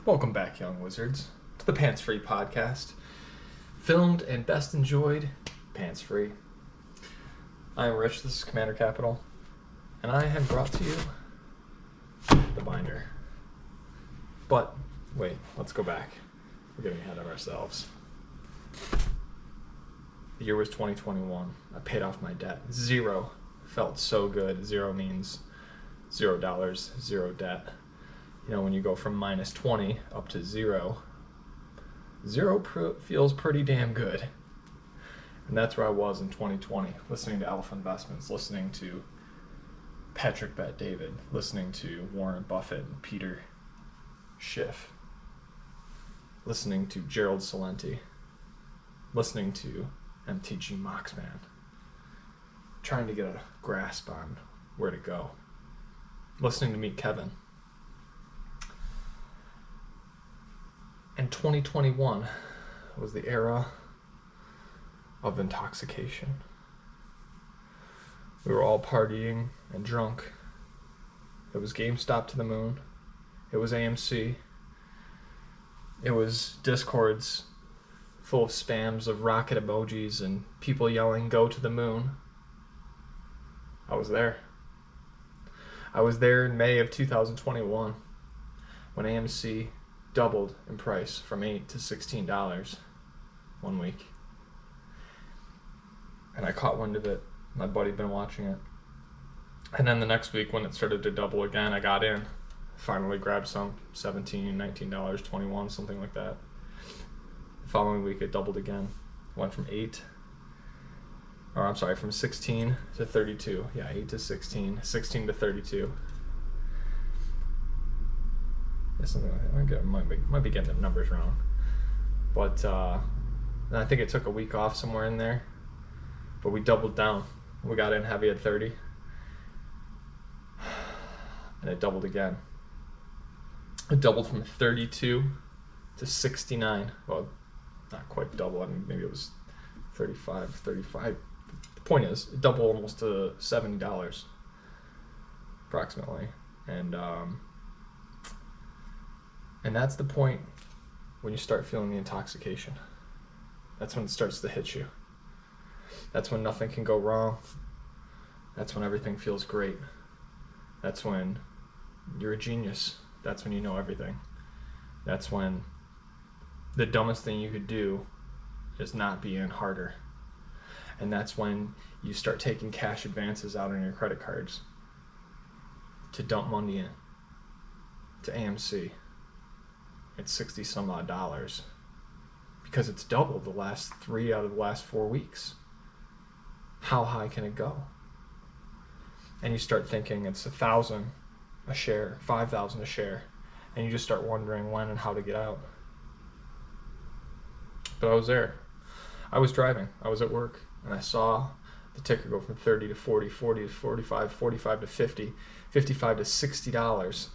Welcome back, young wizards, to the Pants Free podcast. Filmed and best enjoyed, pants free. I am Rich, this is Commander Capital, and I have brought to you the binder. But, wait, let's go back. We're getting ahead of ourselves. The year was 2021. I paid off my debt. Zero. Felt so good. Zero means $0, zero debt. You know, when you go from minus 20 up to zero, feels pretty damn good. And that's where I was in 2020, listening to Alpha Investments, listening to Patrick Bet-David, listening to Warren Buffett and Peter Schiff, listening to Gerald Celente, listening to MTG Moxman, trying to get a grasp on where to go, listening to Meet Kevin. And 2021 was the era of intoxication. We were all partying and drunk. It was GameStop to the moon. It was AMC. It was Discords full of spams of rocket emojis and people yelling, "Go to the moon." I was there. I was there in May of 2021 when AMC doubled in price from $8 to $16 one week. And I caught wind of it. My buddy had been watching it. And then the next week when it started to double again, I got in. Finally grabbed some, $17, $19, $21, something like that. The following week it doubled again. Went from from 16 to 32. Yeah, 8 to 16, 16 to 32. Something like that. I might be getting the numbers wrong, but I think it took a week off somewhere in there. But we doubled down. We got in heavy at 30, and it doubled again. It doubled from 32 to 69. Well, not quite double. I mean, maybe it was 35. The point is, it doubled almost to $70, approximately, And that's the point when you start feeling the intoxication. That's when it starts to hit you. That's when nothing can go wrong. That's when everything feels great. That's when you're a genius. That's when you know everything. That's when the dumbest thing you could do is not be in harder. And that's when you start taking cash advances out on your credit cards to dump money in to AMC. It's 60 some odd dollars because it's doubled the last 3 out of the last 4 weeks. How high can it go? And you start thinking it's 1,000 a share, 5,000 a share, and you just start wondering when and how to get out. But I was there. I was driving. I was at work, and I saw the ticker go from 30 to 40, 40 to 45, 45 to 50, 55 to $60.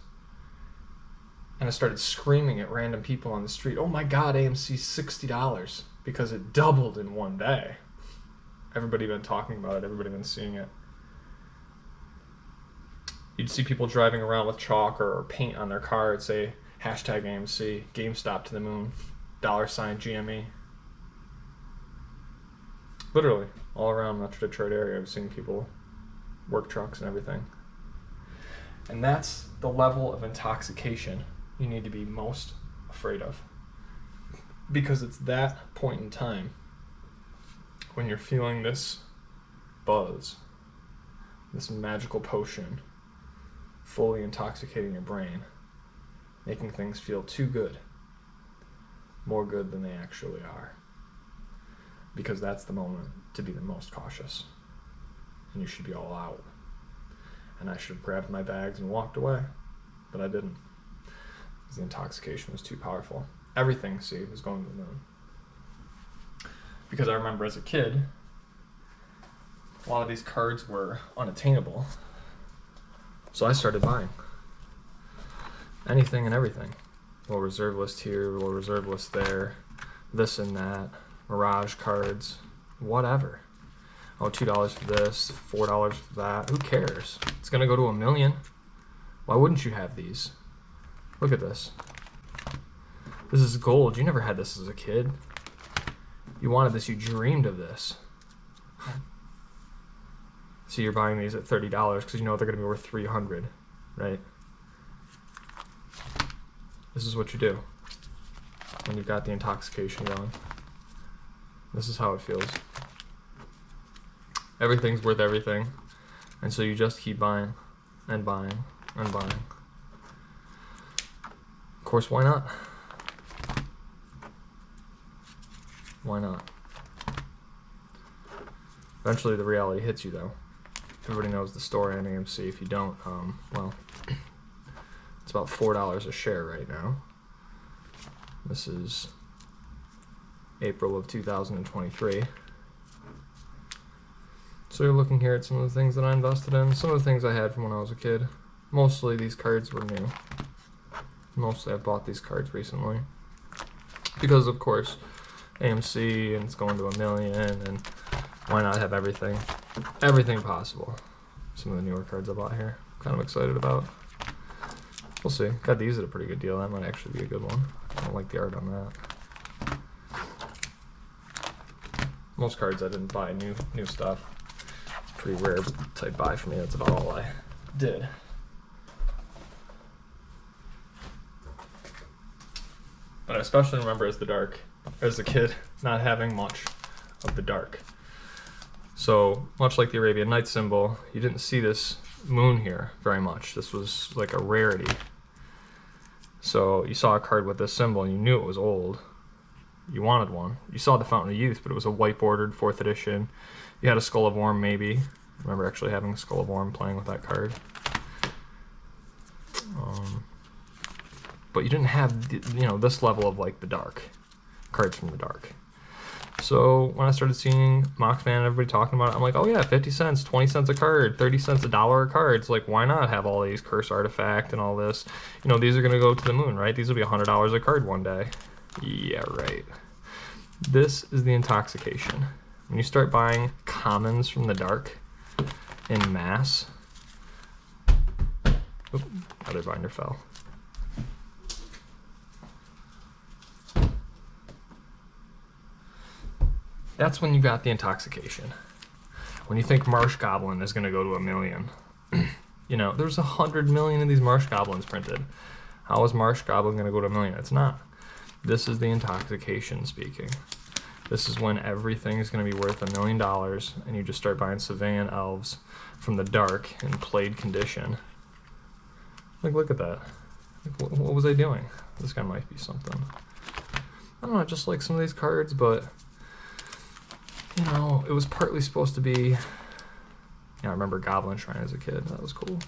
And I started screaming at random people on the street, "Oh my God, AMC's $60," because it doubled in one day. Everybody been talking about it. Everybody been seeing it. You'd see people driving around with chalk or paint on their car. It'd say #AMC, GameStop to the moon, $ GME. Literally, all around Metro Detroit area, I've seen people work trucks and everything. And that's the level of intoxication you need to be most afraid of, because it's that point in time when you're feeling this buzz, this magical potion fully intoxicating your brain, making things feel too good, more good than they actually are, because that's the moment to be the most cautious, and you should be all out. And I should have grabbed my bags and walked away, but I didn't. The intoxication was too powerful. Everything, was going to the moon. Because I remember as a kid, a lot of these cards were unattainable. So I started buying anything and everything. Little reserve list here, little reserve list there, this and that, Mirage cards, whatever. Oh, $2 for this, $4 for that. Who cares? It's going to go to $1 million. Why wouldn't you have these? Look at this. This is gold. You never had this as a kid. You wanted this. You dreamed of this. So you're buying these at $30 because you know they're going to be worth $300, right? This is what you do when you've got the intoxication going. This is how it feels. Everything's worth everything, and so you just keep buying and buying and buying. Of course, why not? Why not? Eventually the reality hits you though. Everybody knows the story on AMC. If you don't, well, it's about $4 a share right now. This is April of 2023. So you're looking here at some of the things that I invested in, some of the things I had from when I was a kid. Mostly these cards were new. Mostly I bought these cards recently. Because of course, AMC and it's going to $1 million, and why not have everything? Everything possible. Some of the newer cards I bought here. Kind of excited about. We'll see. Got these at a pretty good deal. That might actually be a good one. I don't like the art on that. Most cards I didn't buy new stuff. It's pretty rare type buy for me. That's about all I did. But I especially remember as a kid, not having much of the dark. So much like the Arabian Nights symbol, you didn't see this moon here very much. This was like a rarity. So you saw a card with this symbol and you knew it was old. You wanted one. You saw the Fountain of Youth, but it was a white bordered 4th edition. You had a Skull of Orm maybe. I remember actually having a Skull of Orm playing with that card. But you didn't have this level of like the dark cards from the dark. So when I started seeing Moxman and everybody talking about it, I'm like, oh yeah, 50 cents, 20 cents a card, 30 cents, $1 a card. It's like, why not have all these Curse Artifact and all this? These are gonna go to the moon, right? These will be $100 a card one day. Yeah, right. This is the intoxication. When you start buying commons from the dark in mass. Oop, other binder fell. That's when you got the intoxication. When you think Marsh Goblin is going to go to $1 million. There's 100 million of these Marsh Goblins printed. How is Marsh Goblin going to go to $1 million? It's not. This is the intoxication speaking. This is when everything is going to be worth $1 million and you just start buying Sylvain elves from the dark in played condition. Like, look at that. Like, what was I doing? This guy might be something. I don't know, just like some of these cards, but it was partly supposed to be. I remember Goblin Shrine as a kid. That was cool.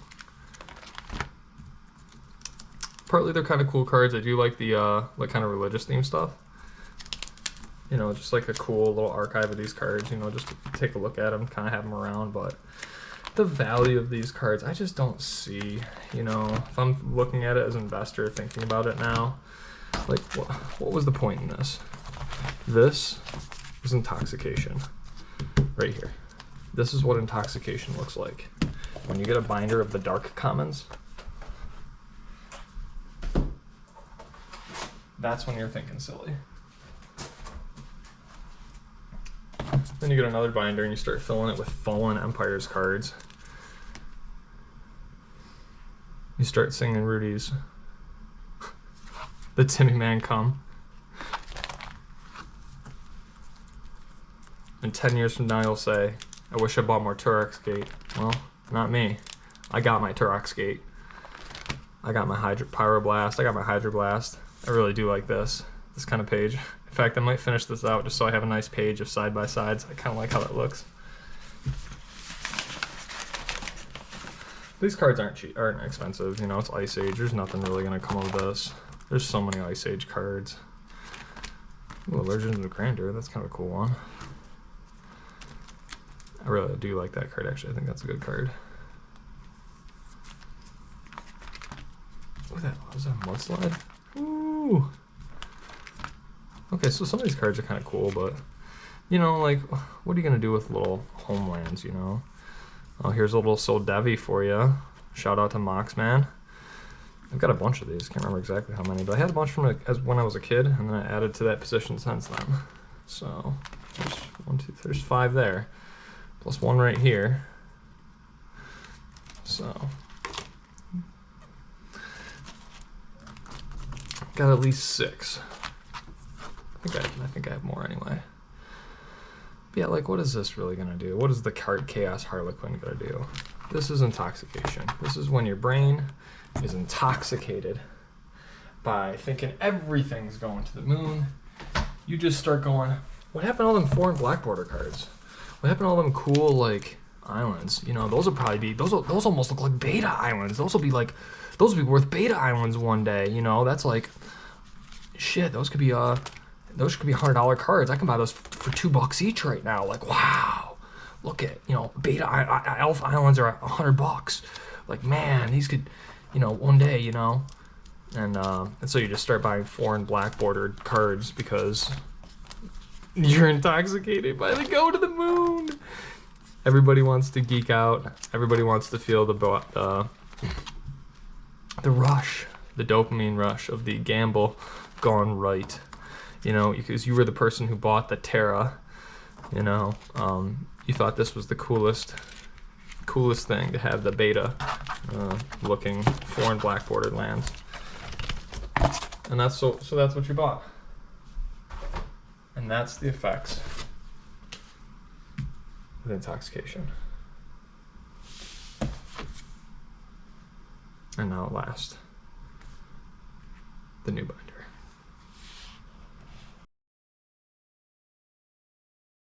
Partly they're kind of cool cards. I do like the like kind of religious theme stuff. Just like a cool little archive of these cards. Just take a look at them, kind of have them around. But the value of these cards, I just don't see. If I'm looking at it as an investor, thinking about it now, like what was the point in this? This is intoxication right here. This is what intoxication looks like when you get a binder of the dark commons. That's when you're thinking silly. Then you get another binder and you start filling it with Fallen Empires cards. You start singing Rudy's The Timmy Man Come. And 10 years from now you'll say, I wish I bought more Turok Gate. Well, not me. I got my Turok Gate. I got my Pyroblast. I got my Hydroblast. I really do like this kind of page. In fact, I might finish this out just so I have a nice page of side-by-sides. I kind of like how that looks. These cards aren't expensive. It's Ice Age. There's nothing really going to come of this. There's so many Ice Age cards. Ooh, Legend of Grandeur. That's kind of a cool one. I really do like that card, actually. I think that's a good card. What was that? A Mudslide? Ooh. Okay, so some of these cards are kind of cool, but, like, what are you going to do with little Homelands, Oh, here's a little Soul Devi for you. Shout out to Moxman. I've got a bunch of these. Can't remember exactly how many, but I had a bunch from when I was a kid, and then I added to that position since then. So there's 5 there, plus 1 right here. So got at least 6. I think I have more anyway. But yeah, like, what is this really gonna do? What is the card Chaos Harlequin gonna do? This is intoxication. This is when your brain is intoxicated by thinking everything's going to the moon. You just start going, what happened to all them foreign black border cards? What happened to all them cool, like, islands? You know, those will probably be, those almost look like beta islands. Those will be worth beta islands one day, you know? That's like, shit, those could be $100 cards. I can buy those for $2 each right now. Like, wow, look at, you know, beta elf islands are $100. Like, man, these could, you know, one day, you know. And so you just start buying foreign black bordered cards because you're intoxicated by the go to the moon. Everybody wants to geek out. Everybody wants to feel the rush, the dopamine rush of the gamble gone right. You know, because you were the person who bought the Terra, you know, you thought this was the coolest thing to have, the beta looking foreign black bordered lands. And that's so that's what you bought. And that's the effects of intoxication. And now at last, the new bind.